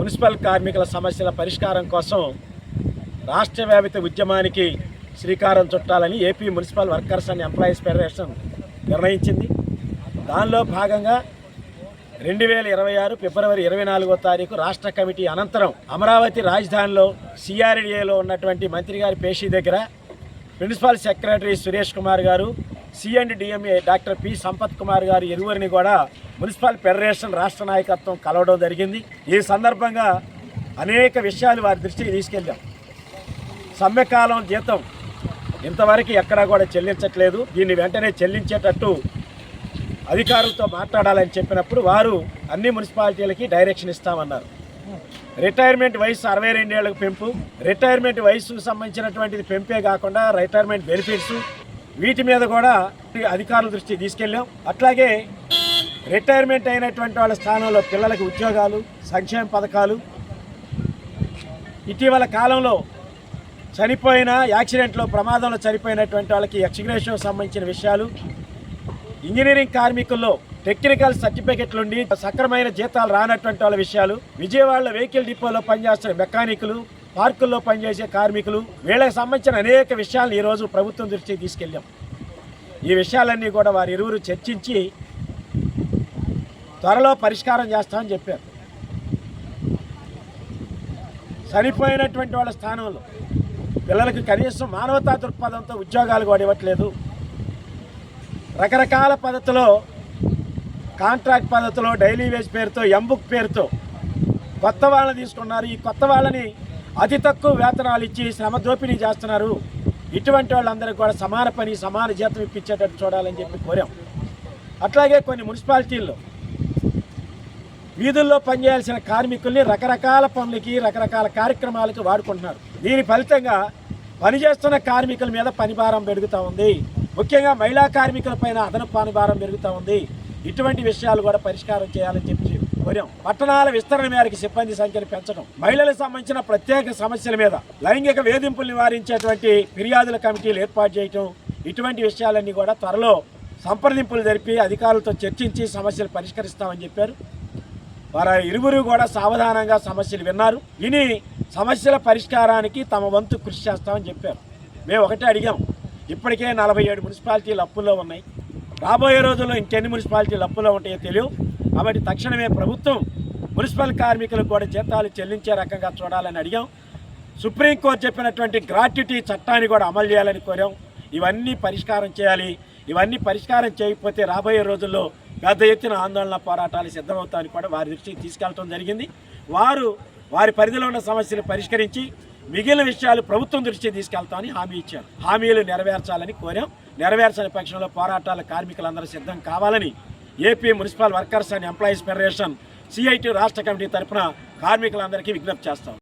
Municipal కార్మికుల సమస్యల పరిష్కారం కోసం రాష్ట్ర వ్యాప్త ఉద్యమానికి శ్రీకారం చుట్టాలని AP municipal workers and employees federation నిర్ణయించింది. దానిలో భాగంగా 2026 ఫిబ్రవరి 24వ తారీఖు రాష్ట్ర కమిటీ అనంతరం అమరావతి రాజధానిలో సిఆర్డీఏలో ఉన్నటువంటి మంత్రి గారి పేషీ దగ్గర ప్రిన్సిపల్ సెక్రటరీ సురేష్ కుమార్ గారు, సిఎండ్డిఎంఏ డాక్టర్ పి సంపత్ కుమార్ గారు ఇరువురిని కూడా మున్సిపల్ ఫెడరేషన్ రాష్ట్ర నాయకత్వం కలవడం జరిగింది. ఈ సందర్భంగా అనేక విషయాలు వారి దృష్టికి తీసుకెళ్ళాం. సమ్మెకాలం జీతం ఇంతవరకు ఎక్కడా కూడా చెల్లించట్లేదు, దీన్ని వెంటనే చెల్లించేటట్టు అధికారులతో మాట్లాడాలని చెప్పినప్పుడు వారు అన్ని మున్సిపాలిటీలకి డైరెక్షన్ ఇస్తామన్నారు. రిటైర్మెంట్ వయసు 62 ఏళ్లకు పెంపు, రిటైర్మెంట్ వయసుకు సంబంధించినటువంటిది పెంపే కాకుండా రిటైర్మెంట్ బెనిఫిట్స్ వీటి మీద కూడా అధికారుల దృష్టికి తీసుకెళ్ళాం. అట్లాగే రిటైర్మెంట్ అయినటువంటి వాళ్ళ స్థానంలో పిల్లలకి ఉద్యోగాలు, సంక్షేమ పథకాలు, ఇటీవల కాలంలో చనిపోయిన యాక్సిడెంట్లో ప్రమాదంలో చనిపోయినటువంటి వాళ్ళకి ఎక్స్గ్రేషన్ సంబంధించిన విషయాలు, ఇంజనీరింగ్ కార్మికుల్లో టెక్నికల్ సర్టిఫికెట్లుండి సక్రమైన జీతాలు రానటువంటి వాళ్ళ విషయాలు, విజయవాడలో వెహికల్ డిపోలో పనిచేస్తున్న మెకానికులు, పార్కుల్లో పనిచేసే కార్మికులు, వీళ్ళకి సంబంధించిన అనేక విషయాలను ఈరోజు ప్రభుత్వం దృష్టికి తీసుకెళ్ళాం. ఈ విషయాలన్నీ కూడా వారి ఇరువురు చర్చించి త్వరలో పరిష్కారం చేస్తామని చెప్పారు. చనిపోయినటువంటి వాళ్ళ స్థానంలో పిల్లలకు కనీసం మానవతా దృక్పథంతో ఉద్యోగాలు కూడా ఇవ్వట్లేదు. రకరకాల పద్ధతిలో కాంట్రాక్ట్ పద్ధతిలో డైలీ వేజ్ పేరుతో, ఎంబుక్ పేరుతో కొత్త వాళ్ళని తీసుకున్నారు. ఈ కొత్త వాళ్ళని అతి తక్కువ వేతనాలు ఇచ్చి శ్రమ దోపిడీ చేస్తున్నారు. ఇటువంటి వాళ్ళందరికీ కూడా సమాన పని, సమాన జీతం ఇప్పించేటట్టు చూడాలని చెప్పి కోరాం. అట్లాగే కొన్ని మున్సిపాలిటీల్లో వీధుల్లో పనిచేయాల్సిన కార్మికుల్ని రకరకాల పనులకి, రకరకాల కార్యక్రమాలకి వాడుకుంటున్నారు. దీని ఫలితంగా పనిచేస్తున్న కార్మికుల మీద పనిభారం పెరుగుతూ ఉంది. ముఖ్యంగా మహిళా కార్మికుల పైన అదనపు పనిభారం పెరుగుతూ ఉంది. ఇటువంటి విషయాలు కూడా పరిష్కారం చేయాలని చెప్పి కోరాం. పట్టణాల విస్తరణ మేరకు సిబ్బంది సంఖ్యను పెంచడం, మహిళలకు సంబంధించిన ప్రత్యేక సమస్యల మీద లైంగిక వేధింపులు నివారించేటువంటి ఫిర్యాదుల కమిటీలు ఏర్పాటు చేయటం, ఇటువంటి విషయాలన్నీ కూడా త్వరలో సంప్రదింపులు జరిపి అధికారులతో చర్చించి సమస్యలు పరిష్కరిస్తామని చెప్పారు. వారు ఇరువురు కూడా సావధానంగా సమస్యలు విన్నారు. విని సమస్యల పరిష్కారానికి తమ వంతు కృషి చేస్తామని చెప్పారు. మేము ఒకటే అడిగాం, ఇప్పటికే 47 మున్సిపాలిటీలు అప్పుల్లో ఉన్నాయి. రాబోయే రోజుల్లో ఇంకెన్ని మున్సిపాలిటీలు అప్పుల్లో ఉంటాయో తెలియవు. కాబట్టి తక్షణమే ప్రభుత్వం మున్సిపల్ కార్మికులకు కూడా జీతాలు చెల్లించే రకంగా చూడాలని అడిగాం. సుప్రీంకోర్టు చెప్పినటువంటి గ్రాట్యుటీ చట్టాన్ని కూడా అమలు చేయాలని కోరాం. ఇవన్నీ పరిష్కారం చేయాలి. ఇవన్నీ పరిష్కారం చేయకపోతే రాబోయే రోజుల్లో పెద్ద ఎత్తున ఆందోళన పోరాటాలు సిద్ధమవుతాయని కూడా వారి దృష్టికి తీసుకెళ్లడం జరిగింది. వారి పరిధిలో ఉన్న సమస్యలు పరిష్కరించి మిగిలిన విషయాలు ప్రభుత్వం దృష్టికి తీసుకెళ్తామని హామీ ఇచ్చారు. హామీలు నెరవేర్చాలని కోరాం. నెరవేర్చని పక్షంలో పోరాటాల కార్మికులందరూ సిద్ధం కావాలని AP municipal workers and employees federation CIT రాష్ట్ర కమిటీ తరఫున కార్మికులందరికీ విజ్ఞప్తి చేస్తాం.